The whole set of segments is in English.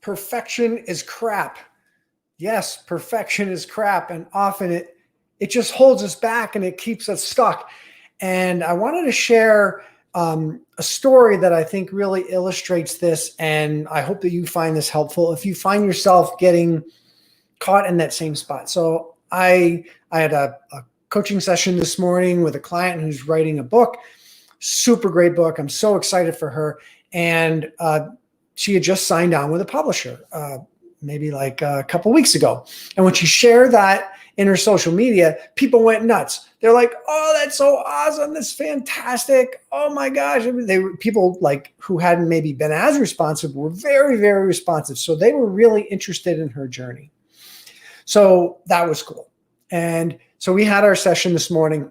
perfection is crap. Yes, perfection is crap. And often it just holds us back and it keeps us stuck. And I wanted to share a story that I think really illustrates this. And I hope that you find this helpful if you find yourself getting caught in that same spot. So I had a coaching session this morning with a client who's writing a book, super great book. I'm so excited for her. And she had just signed on with a publisher, maybe like a couple weeks ago. And when she shared that in her social media, people went nuts. They're like, "Oh, that's so awesome. That's fantastic. Oh my gosh." I mean, people like who hadn't maybe been as responsive were very, very responsive. So they were really interested in her journey. So that was cool. And so we had our session this morning,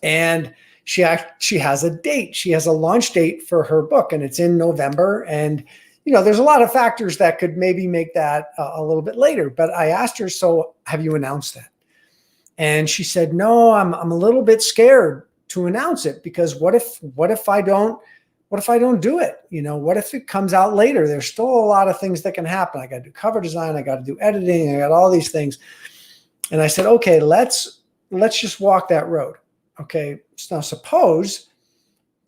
and she has a date. She has a launch date for her book, and it's in November. And there's a lot of factors that could maybe make that a little bit later. But I asked her, "So have you announced that?" And she said, "No, I'm a little bit scared to announce it because what if I don't do it? What if it comes out later? There's still a lot of things that can happen. I got to do cover design. I got to do editing. I got all these things." And I said, "Okay, let's just walk that road. Okay. So now suppose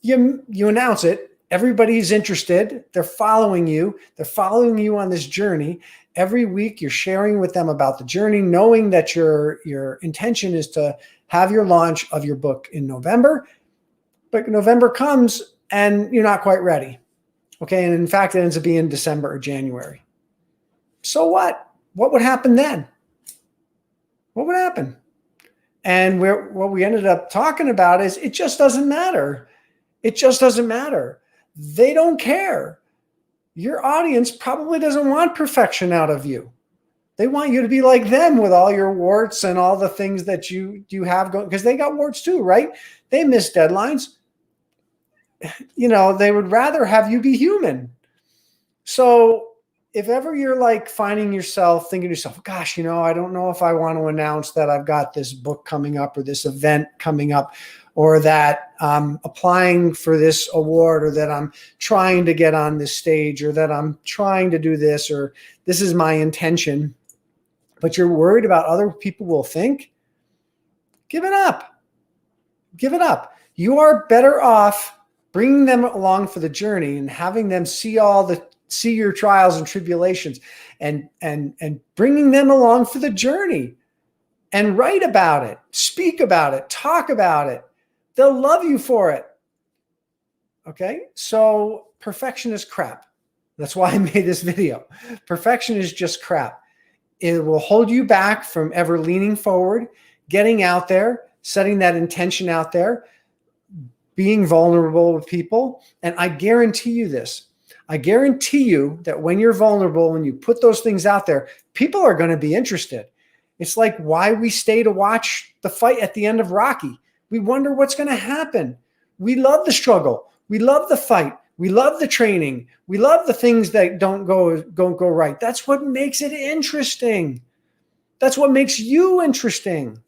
you announce it. Everybody's interested. They're following you. They're following you on this journey. Every week you're sharing with them about the journey, knowing that your intention is to have your launch of your book in November. But November comes and you're not quite ready. Okay. And in fact, it ends up being December or January. So what? What would happen then? What would happen?" And what we ended up talking about is it just doesn't matter. It just doesn't matter. They don't care. Your audience probably doesn't want perfection out of you. They want you to be like them with all your warts and all the things that you have going, because they got warts too, right? They miss deadlines. They would rather have you be human. So if ever you're like finding yourself thinking to yourself, "Gosh, I don't know if I want to announce that I've got this book coming up or this event coming up, or that I'm applying for this award, or that I'm trying to get on this stage, or that I'm trying to do this, or this is my intention," but you're worried about other people will think, give it up. Give it up. You are better off bringing them along for the journey and having them see your trials and tribulations and bringing them along for the journey, and write about it, speak about it, talk about it. They'll love you for it. Okay. So perfection is crap. That's why I made this video. Perfection is just crap. It will hold you back from ever leaning forward, getting out there, setting that intention out there, being vulnerable with people. And I guarantee you this. I guarantee you that when you're vulnerable, when you put those things out there, people are going to be interested. It's like why we stay to watch the fight at the end of Rocky. We wonder what's going to happen. We love the struggle. We love the fight. We love the training. We love the things that don't go right. That's what makes it interesting. That's what makes you interesting.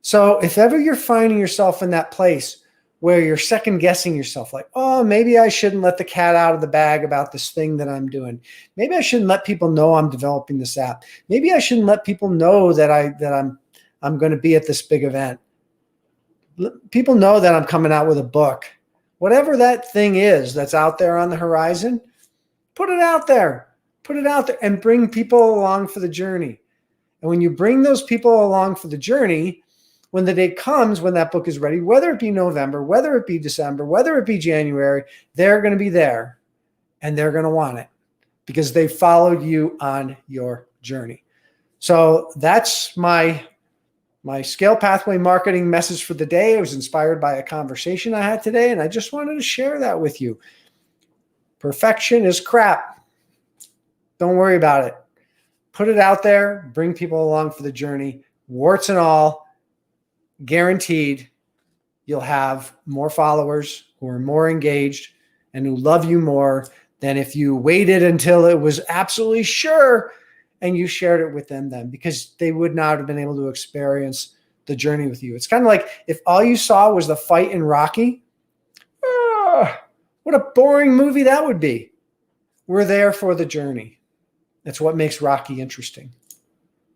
So if ever you're finding yourself in that place where you're second guessing yourself, like, "Oh, maybe I shouldn't let the cat out of the bag about this thing that I'm doing. Maybe I shouldn't let people know I'm developing this app. Maybe I shouldn't let people know that I'm going to be at this big event. People know that I'm coming out with a book." Whatever that thing is that's out there on the horizon, put it out there. Put it out there and bring people along for the journey. And when you bring those people along for the journey, when the day comes, when that book is ready, whether it be November, whether it be December, whether it be January, they're going to be there and they're going to want it because they followed you on your journey. So that's my Scale Pathway marketing message for the day. It was inspired by a conversation I had today, and I just wanted to share that with you. Perfection is crap. Don't worry about it. Put it out there. Bring people along for the journey. Warts and all, guaranteed you'll have more followers who are more engaged and who love you more than if you waited until it was absolutely sure and you shared it with them then, because they would not have been able to experience the journey with you. It's kind of like if all you saw was the fight in Rocky, what a boring movie that would be. We're there for the journey. That's what makes Rocky interesting.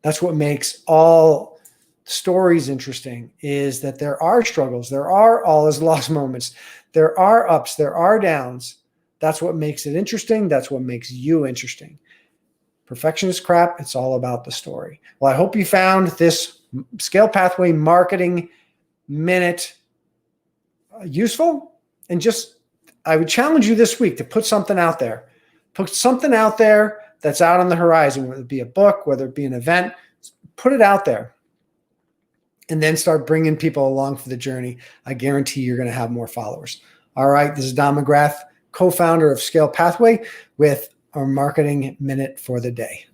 That's what makes all stories interesting, is that there are struggles. There are all his lost moments. There are ups. There are downs. That's what makes it interesting. That's what makes you interesting. Perfection is crap. It's all about the story. Well, I hope you found this Scale Pathway Marketing Minute useful. And I would challenge you this week to put something out there. Put something out there that's out on the horizon, whether it be a book, whether it be an event. Put it out there. And then start bringing people along for the journey. I guarantee you're going to have more followers. All right. This is Don McGrath, co-founder of Scale Pathway, with our Marketing Minute for the day.